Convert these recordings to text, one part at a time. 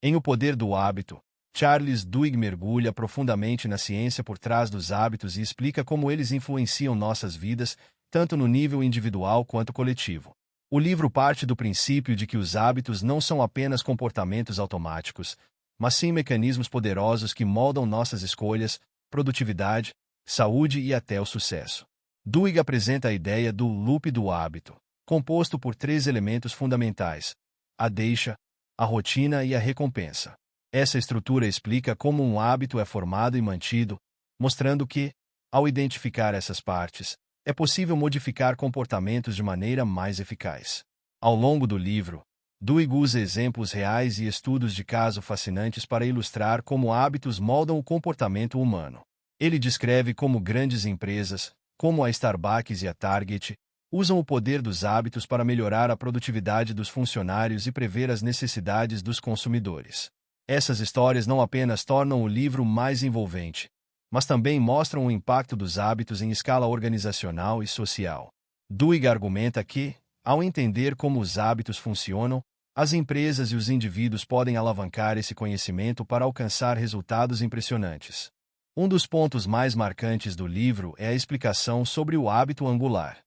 Em O Poder do Hábito, Charles Duhigg mergulha profundamente na ciência por trás dos hábitos e explica como eles influenciam nossas vidas, tanto no nível individual quanto coletivo. O livro parte do princípio de que os hábitos não são apenas comportamentos automáticos, mas sim mecanismos poderosos que moldam nossas escolhas, produtividade, saúde e até o sucesso. Duhigg apresenta a ideia do loop do hábito, composto por 3 elementos fundamentais: a deixa, a rotina e a recompensa. Essa estrutura explica como um hábito é formado e mantido, mostrando que, ao identificar essas partes, é possível modificar comportamentos de maneira mais eficaz. Ao longo do livro, Duhigg usa exemplos reais e estudos de caso fascinantes para ilustrar como hábitos moldam o comportamento humano. Ele descreve como grandes empresas, como a Starbucks e a Target, usam o poder dos hábitos para melhorar a produtividade dos funcionários e prever as necessidades dos consumidores. Essas histórias não apenas tornam o livro mais envolvente, mas também mostram o impacto dos hábitos em escala organizacional e social. Duhigg argumenta que, ao entender como os hábitos funcionam, as empresas e os indivíduos podem alavancar esse conhecimento para alcançar resultados impressionantes. Um dos pontos mais marcantes do livro é a explicação sobre o hábito angular.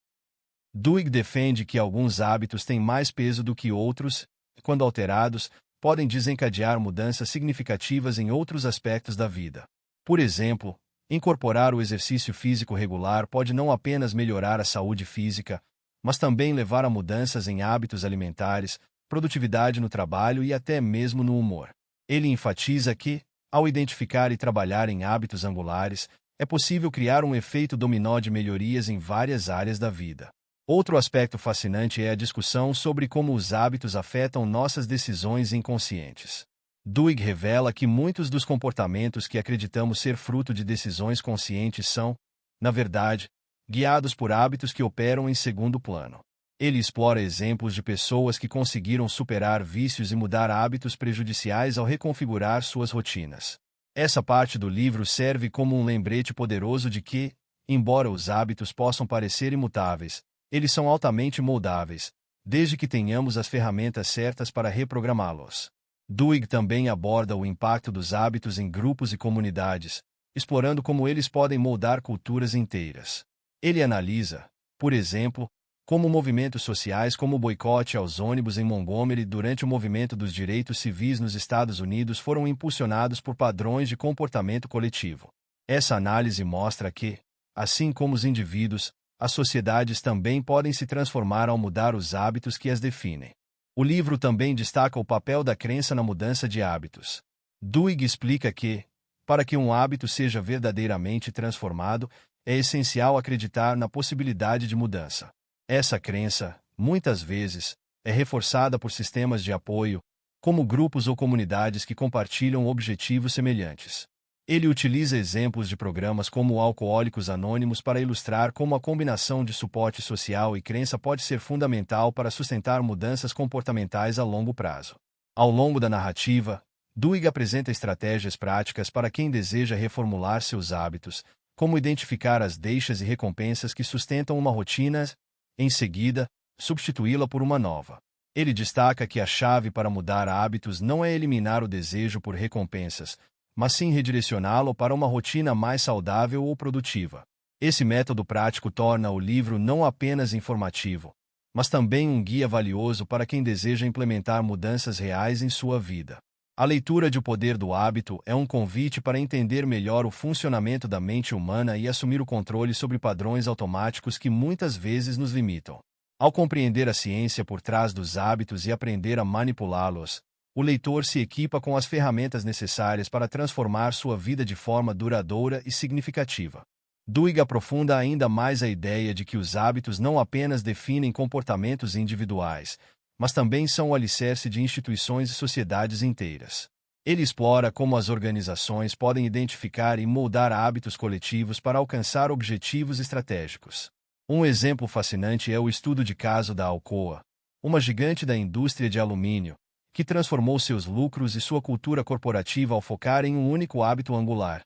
Duhigg defende que alguns hábitos têm mais peso do que outros, e, quando alterados, podem desencadear mudanças significativas em outros aspectos da vida. Por exemplo, incorporar o exercício físico regular pode não apenas melhorar a saúde física, mas também levar a mudanças em hábitos alimentares, produtividade no trabalho e até mesmo no humor. Ele enfatiza que, ao identificar e trabalhar em hábitos angulares, é possível criar um efeito dominó de melhorias em várias áreas da vida. Outro aspecto fascinante é a discussão sobre como os hábitos afetam nossas decisões inconscientes. Duhigg revela que muitos dos comportamentos que acreditamos ser fruto de decisões conscientes são, na verdade, guiados por hábitos que operam em segundo plano. Ele explora exemplos de pessoas que conseguiram superar vícios e mudar hábitos prejudiciais ao reconfigurar suas rotinas. Essa parte do livro serve como um lembrete poderoso de que, embora os hábitos possam parecer imutáveis, eles são altamente moldáveis, desde que tenhamos as ferramentas certas para reprogramá-los. Duhigg também aborda o impacto dos hábitos em grupos e comunidades, explorando como eles podem moldar culturas inteiras. Ele analisa, por exemplo, como movimentos sociais como o boicote aos ônibus em Montgomery durante o movimento dos direitos civis nos Estados Unidos foram impulsionados por padrões de comportamento coletivo. Essa análise mostra que, assim como os indivíduos, as sociedades também podem se transformar ao mudar os hábitos que as definem. O livro também destaca o papel da crença na mudança de hábitos. Duhigg explica que, para que um hábito seja verdadeiramente transformado, é essencial acreditar na possibilidade de mudança. Essa crença, muitas vezes, é reforçada por sistemas de apoio, como grupos ou comunidades que compartilham objetivos semelhantes. Ele utiliza exemplos de programas como Alcoólicos Anônimos para ilustrar como a combinação de suporte social e crença pode ser fundamental para sustentar mudanças comportamentais a longo prazo. Ao longo da narrativa, Duhigg apresenta estratégias práticas para quem deseja reformular seus hábitos, como identificar as deixas e recompensas que sustentam uma rotina, em seguida, substituí-la por uma nova. Ele destaca que a chave para mudar hábitos não é eliminar o desejo por recompensas, mas sim redirecioná-lo para uma rotina mais saudável ou produtiva. Esse método prático torna o livro não apenas informativo, mas também um guia valioso para quem deseja implementar mudanças reais em sua vida. A leitura de O Poder do Hábito é um convite para entender melhor o funcionamento da mente humana e assumir o controle sobre padrões automáticos que muitas vezes nos limitam. Ao compreender a ciência por trás dos hábitos e aprender a manipulá-los, o leitor se equipa com as ferramentas necessárias para transformar sua vida de forma duradoura e significativa. Duhigg aprofunda ainda mais a ideia de que os hábitos não apenas definem comportamentos individuais, mas também são o alicerce de instituições e sociedades inteiras. Ele explora como as organizações podem identificar e moldar hábitos coletivos para alcançar objetivos estratégicos. Um exemplo fascinante é o estudo de caso da Alcoa, uma gigante da indústria de alumínio, que transformou seus lucros e sua cultura corporativa ao focar em um único hábito angular: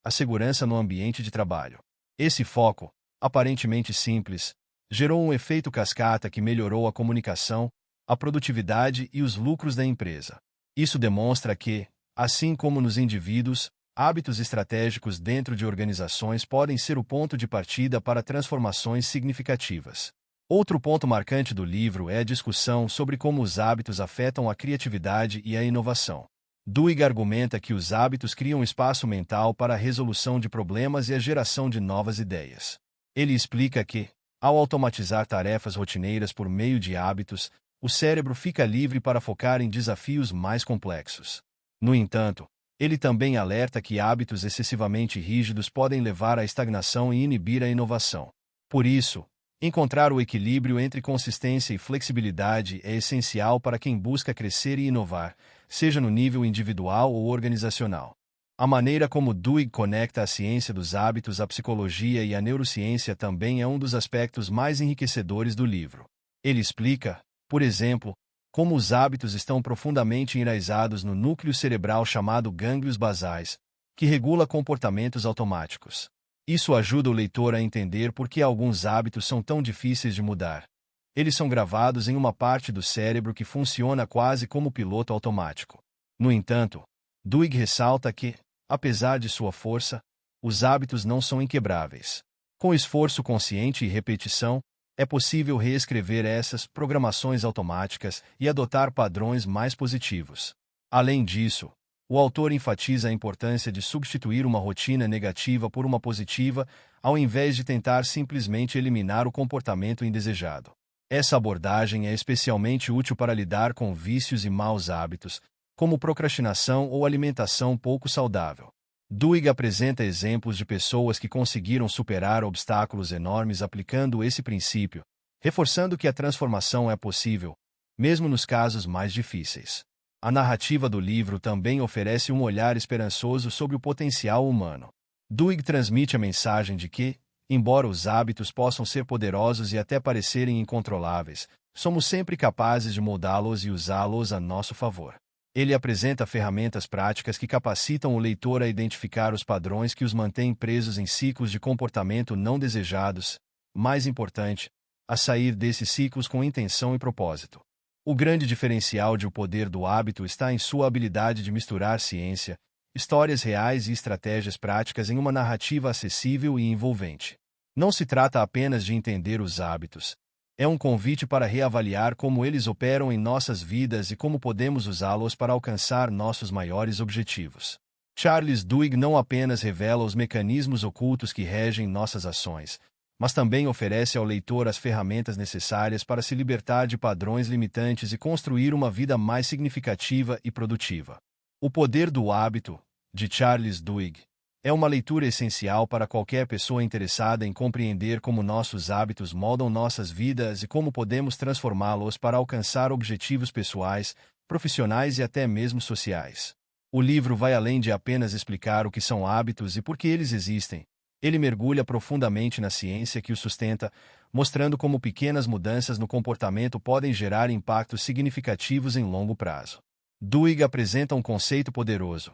a segurança no ambiente de trabalho. Esse foco, aparentemente simples, gerou um efeito cascata que melhorou a comunicação, a produtividade e os lucros da empresa. Isso demonstra que, assim como nos indivíduos, hábitos estratégicos dentro de organizações podem ser o ponto de partida para transformações significativas. Outro ponto marcante do livro é a discussão sobre como os hábitos afetam a criatividade e a inovação. Duhigg argumenta que os hábitos criam espaço mental para a resolução de problemas e a geração de novas ideias. Ele explica que, ao automatizar tarefas rotineiras por meio de hábitos, o cérebro fica livre para focar em desafios mais complexos. No entanto, ele também alerta que hábitos excessivamente rígidos podem levar à estagnação e inibir a inovação. Por isso, encontrar o equilíbrio entre consistência e flexibilidade é essencial para quem busca crescer e inovar, seja no nível individual ou organizacional. A maneira como Duhigg conecta a ciência dos hábitos à psicologia e à neurociência também é um dos aspectos mais enriquecedores do livro. Ele explica, por exemplo, como os hábitos estão profundamente enraizados no núcleo cerebral chamado gânglios basais, que regula comportamentos automáticos. Isso ajuda o leitor a entender por que alguns hábitos são tão difíceis de mudar. Eles são gravados em uma parte do cérebro que funciona quase como piloto automático. No entanto, Duhigg ressalta que, apesar de sua força, os hábitos não são inquebráveis. Com esforço consciente e repetição, é possível reescrever essas programações automáticas e adotar padrões mais positivos. Além disso, o autor enfatiza a importância de substituir uma rotina negativa por uma positiva, ao invés de tentar simplesmente eliminar o comportamento indesejado. Essa abordagem é especialmente útil para lidar com vícios e maus hábitos, como procrastinação ou alimentação pouco saudável. Duhigg apresenta exemplos de pessoas que conseguiram superar obstáculos enormes aplicando esse princípio, reforçando que a transformação é possível, mesmo nos casos mais difíceis. A narrativa do livro também oferece um olhar esperançoso sobre o potencial humano. Duhigg transmite a mensagem de que, embora os hábitos possam ser poderosos e até parecerem incontroláveis, somos sempre capazes de moldá-los e usá-los a nosso favor. Ele apresenta ferramentas práticas que capacitam o leitor a identificar os padrões que os mantêm presos em ciclos de comportamento não desejados, mais importante, a sair desses ciclos com intenção e propósito. O grande diferencial de O Poder do Hábito está em sua habilidade de misturar ciência, histórias reais e estratégias práticas em uma narrativa acessível e envolvente. Não se trata apenas de entender os hábitos. É um convite para reavaliar como eles operam em nossas vidas e como podemos usá-los para alcançar nossos maiores objetivos. Charles Duhigg não apenas revela os mecanismos ocultos que regem nossas ações, mas também oferece ao leitor as ferramentas necessárias para se libertar de padrões limitantes e construir uma vida mais significativa e produtiva. O Poder do Hábito, de Charles Duhigg, é uma leitura essencial para qualquer pessoa interessada em compreender como nossos hábitos moldam nossas vidas e como podemos transformá-los para alcançar objetivos pessoais, profissionais e até mesmo sociais. O livro vai além de apenas explicar o que são hábitos e por que eles existem. Ele mergulha profundamente na ciência que os sustenta, mostrando como pequenas mudanças no comportamento podem gerar impactos significativos em longo prazo. Duhigg apresenta um conceito poderoso.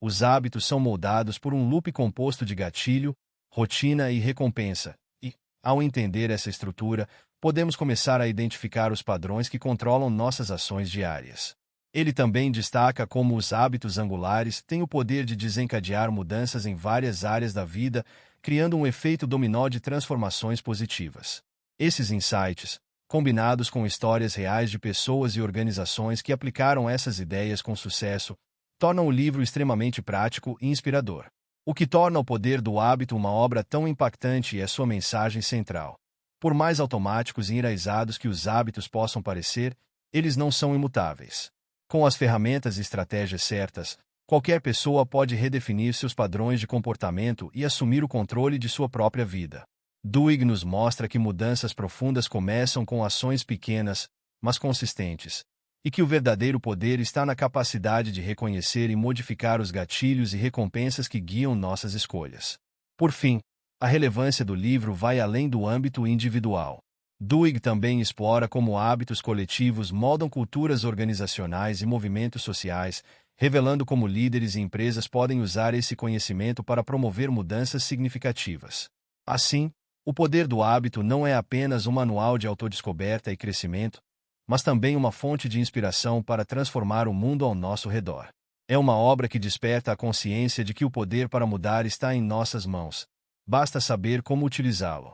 Os hábitos são moldados por um loop composto de gatilho, rotina e recompensa, e, ao entender essa estrutura, podemos começar a identificar os padrões que controlam nossas ações diárias. Ele também destaca como os hábitos angulares têm o poder de desencadear mudanças em várias áreas da vida, criando um efeito dominó de transformações positivas. Esses insights, combinados com histórias reais de pessoas e organizações que aplicaram essas ideias com sucesso, tornam o livro extremamente prático e inspirador. O que torna O Poder do Hábito uma obra tão impactante é sua mensagem central. Por mais automáticos e enraizados que os hábitos possam parecer, eles não são imutáveis. Com as ferramentas e estratégias certas, qualquer pessoa pode redefinir seus padrões de comportamento e assumir o controle de sua própria vida. Duhigg nos mostra que mudanças profundas começam com ações pequenas, mas consistentes, e que o verdadeiro poder está na capacidade de reconhecer e modificar os gatilhos e recompensas que guiam nossas escolhas. Por fim, a relevância do livro vai além do âmbito individual. Duhigg também explora como hábitos coletivos moldam culturas organizacionais e movimentos sociais, revelando como líderes e empresas podem usar esse conhecimento para promover mudanças significativas. Assim, O Poder do Hábito não é apenas um manual de autodescoberta e crescimento, mas também uma fonte de inspiração para transformar o mundo ao nosso redor. É uma obra que desperta a consciência de que o poder para mudar está em nossas mãos. Basta saber como utilizá-lo.